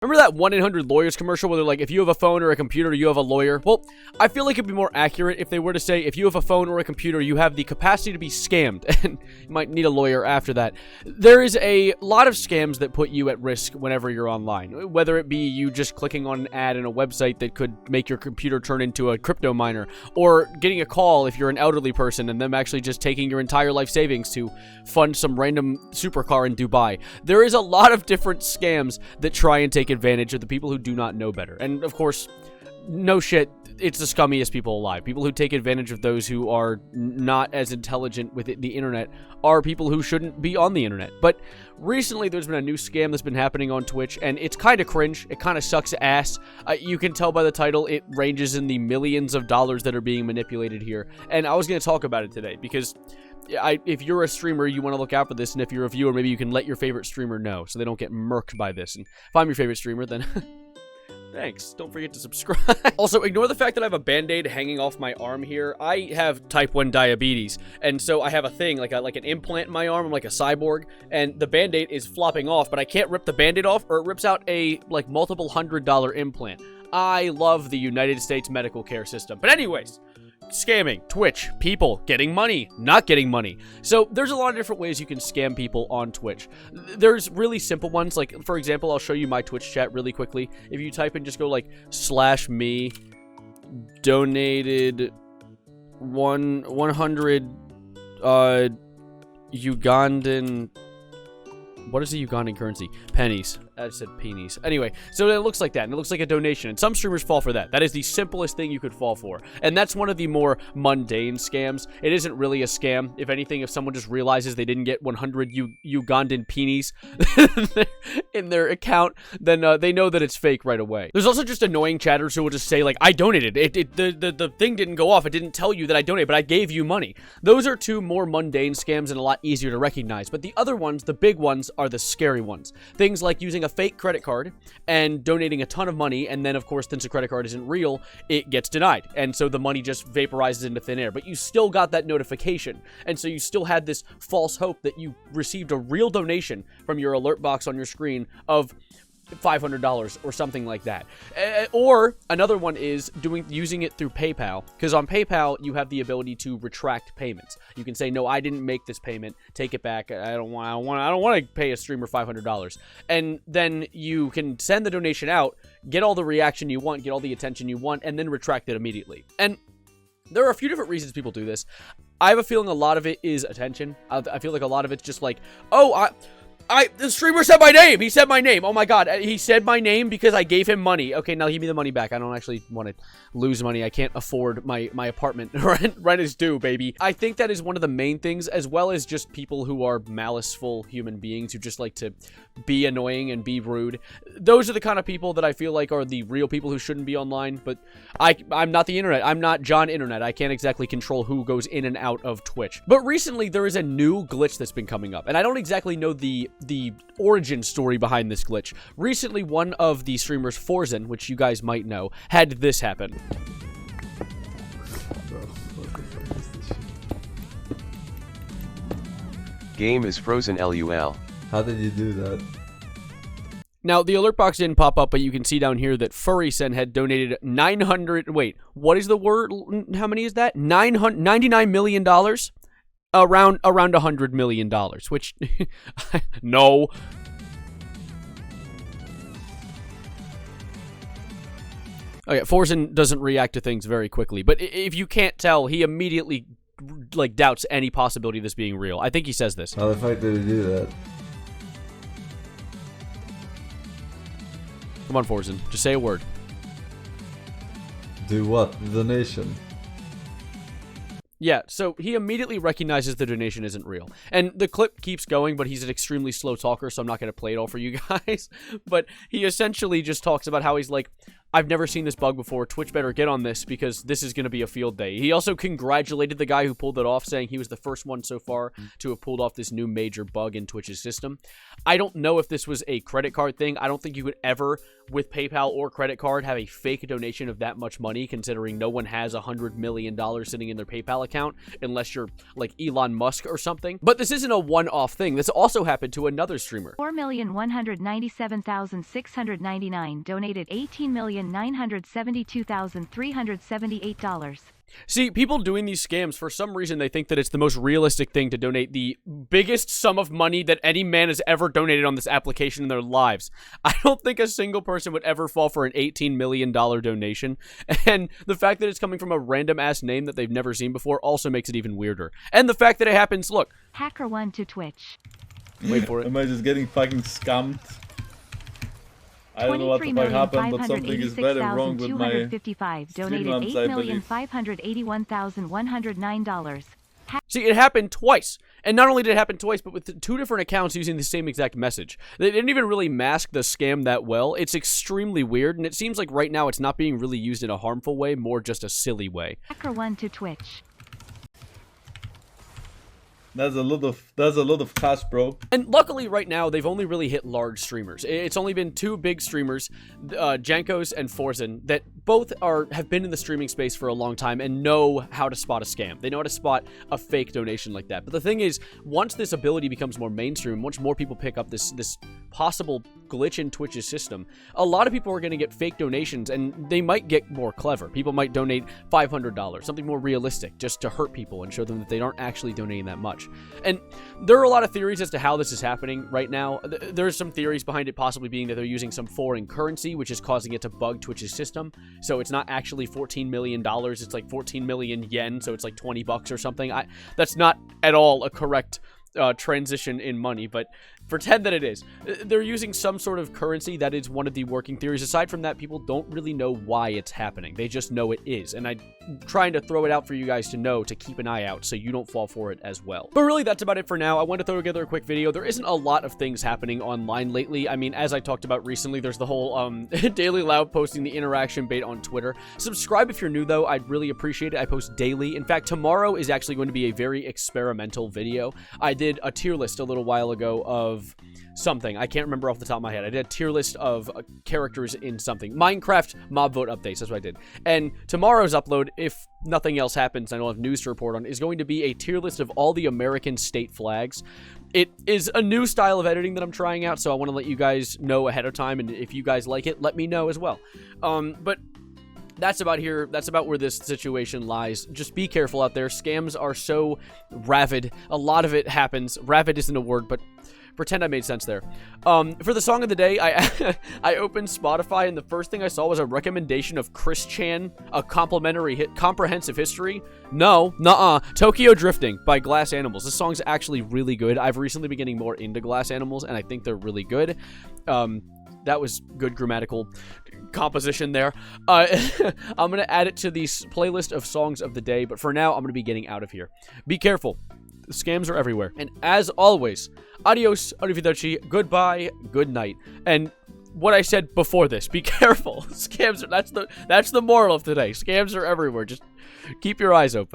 Remember that 1-800-Lawyers commercial where they're like, if you have a phone or a computer, you have a lawyer? Well, I feel like it'd be more accurate if they were to say, if you have a phone or a computer, you have the capacity to be scammed, and you might need a lawyer after that. There is a lot of scams that put you at risk whenever you're online, whether it be you just clicking on an ad in a website that could make your computer turn into a crypto miner, or getting a call if you're an elderly person and them actually just taking your entire life savings to fund some random supercar in Dubai. There is a lot of different scams that try and take advantage of the people who do not know better. And of course, no shit, it's the scummiest people alive. People who take advantage of those who are not as intelligent with the internet are people who shouldn't be on the internet. But recently, there's been a new scam that's been happening on Twitch, and it's kind of cringe. It kind of sucks ass. You can tell by the title, it ranges in the millions of dollars that are being manipulated here. And I was going to talk about it today because if you're a streamer, you want to look out for this, and if you're a viewer, maybe you can let your favorite streamer know so they don't get murked by this. And if I'm your favorite streamer, then thanks. Don't forget to subscribe. Also, ignore the fact that I have a band-aid hanging off my arm here. I have type 1 diabetes, and so I have a thing, like an implant in my arm. I'm like a cyborg, and the band-aid is flopping off, but I can't rip the band-aid off, or it rips out a, multiple $100 implant. I love the United States medical care system. But anyways, scamming, Twitch, people getting money, not getting money. So there's a lot of different ways you can scam people on Twitch. There's really simple ones, like, for example, I'll show you my Twitch chat really quickly. If you type in, just go /me donated 100 Ugandan, what is the Ugandan currency? Pennies. I said peenies. Anyway, so it looks like that, and it looks like a donation, and some streamers fall for that. That is the simplest thing you could fall for, and that's one of the more mundane scams. It isn't really a scam. If anything, if someone just realizes they didn't get 100 Ugandan peenies in their account, then they know that it's fake right away. There's also just annoying chatters who will just say, like, I donated. The thing didn't go off. It didn't tell you that I donated, but I gave you money. Those are two more mundane scams and a lot easier to recognize, but the other ones, the big ones, are the scary ones. Things like using a fake credit card and donating a ton of money, and then of course, since the credit card isn't real, it gets denied, and so the money just vaporizes into thin air, but you still got that notification, and so you still had this false hope that you received a real donation from your alert box on your screen of $500 or something like that. Or another one is using it through PayPal, because on PayPal you have the ability to retract payments. You can say, no, I didn't make this payment, take it back. I don't want to pay a streamer $500. And then you can send the donation out, get all the reaction you want, get all the attention you want, and then retract it immediately. And there are a few different reasons people do this. I have a feeling a lot of it is attention. I feel like a lot of it's just like, oh, the streamer said my name. He said my name. Oh my god. He said my name because I gave him money. Okay, now give me the money back. I don't actually want to lose money. I can't afford my apartment. Rent is due, baby. I think that is one of the main things, as well as just people who are maliceful human beings who just like to be annoying and be rude. Those are the kind of people that I feel like are the real people who shouldn't be online, but I'm not the internet. I'm not John Internet. I can't exactly control who goes in and out of Twitch. But recently, there is a new glitch that's been coming up, and I don't exactly know the origin story behind this glitch. Recently, one of the streamers, Forzen, which you guys might know, had this happen. Game is frozen LUL. How did you do that? Now, the alert box didn't pop up, but you can see down here that Furrysen had donated 900... Wait, what is the word? How many is that? $99 million? Around $100 million, which... no. Okay, Forzen doesn't react to things very quickly, but if you can't tell, he immediately, like, doubts any possibility of this being real. I think he says this. How the fuck did he do that? Come on, Forzen, just say a word. Do what? The donation. Yeah, so he immediately recognizes the donation isn't real. And the clip keeps going, but he's an extremely slow talker, so I'm not going to play it all for you guys. But he essentially just talks about how he's like, I've never seen this bug before. Twitch better get on this because this is going to be a field day. He also congratulated the guy who pulled it off, saying he was the first one so far to have pulled off this new major bug in Twitch's system. I don't know if this was a credit card thing. I don't think you could ever, with PayPal or credit card, have a fake donation of that much money, considering no one has $100 million sitting in their PayPal account unless you're like Elon Musk or something. But this isn't a one-off thing. This also happened to another streamer. 4,197,699 donated $18,972,378. See, people doing these scams, for some reason, they think that it's the most realistic thing to donate the biggest sum of money that any man has ever donated on this application in their lives. I don't think a single person would ever fall for an $18 million donation, and the fact that it's coming from a random-ass name that they've never seen before also makes it even weirder. And the fact that it happens, look. Hacker1 to Twitch. Wait for it. Am I just getting fucking scammed? I don't know what the fuck happened, but something is very wrong with my donated $8,581,109. See, it happened twice. And not only did it happen twice, but with two different accounts using the same exact message. They didn't even really mask the scam that well. It's extremely weird, and it seems like right now it's not being really used in a harmful way, more just a silly way. Hacker1 to Twitch. That's a lot of cash, bro. And luckily, right now, they've only really hit large streamers. It's only been two big streamers, Jankos and Forzen, that both have been in the streaming space for a long time and know how to spot a scam. They know how to spot a fake donation like that. But the thing is, once this ability becomes more mainstream, once more people pick up this possible glitch in Twitch's system, a lot of people are going to get fake donations, and they might get more clever. People might donate $500, something more realistic, just to hurt people and show them that they aren't actually donating that much. And there are a lot of theories as to how this is happening right now. There's some theories behind it possibly being that they're using some foreign currency, which is causing it to bug Twitch's system. So it's not actually $14 million. It's like 14 million yen, so it's like 20 bucks or something. That's not at all a correct transition in money, but pretend that it is. They're using some sort of currency. That is one of the working theories. Aside from that, people don't really know why it's happening. They just know it is, and I'm trying to throw it out for you guys to know, to keep an eye out so you don't fall for it as well. But really, that's about it for now. I want to throw together a quick video. There isn't a lot of things happening online lately. I mean, as I talked about recently, there's the whole Daily Loud posting the interaction bait on Twitter. Subscribe if you're new, though. I'd really appreciate it. I post daily. In fact, tomorrow is actually going to be a very experimental video. I did a tier list a little while ago of something. I can't remember off the top of my head. I did a tier list of characters in something. Minecraft mob vote updates. That's what I did. And tomorrow's upload, if nothing else happens, I don't have news to report on, is going to be a tier list of all the American state flags. It is a new style of editing that I'm trying out, so I want to let you guys know ahead of time, and if you guys like it, let me know as well. But that's about here. That's about where this situation lies. Just be careful out there. Scams are so rabid. A lot of it happens. Rabid isn't a word, but pretend I made sense there. For the song of the day, I opened Spotify, and the first thing I saw was a recommendation of Chris Chan, a comprehensive history. No, nuh-uh. Tokyo Drifting by Glass Animals. This song's actually really good. I've recently been getting more into Glass Animals, and I think they're really good. That was good grammatical composition there. I'm going to add it to the playlist of songs of the day, but for now, I'm going to be getting out of here. Be careful. The scams are everywhere. And as always, adios, arrivederci, goodbye, good night. And what I said before this, be careful. Scams are, that's the moral of today. Scams are everywhere. Just keep your eyes open.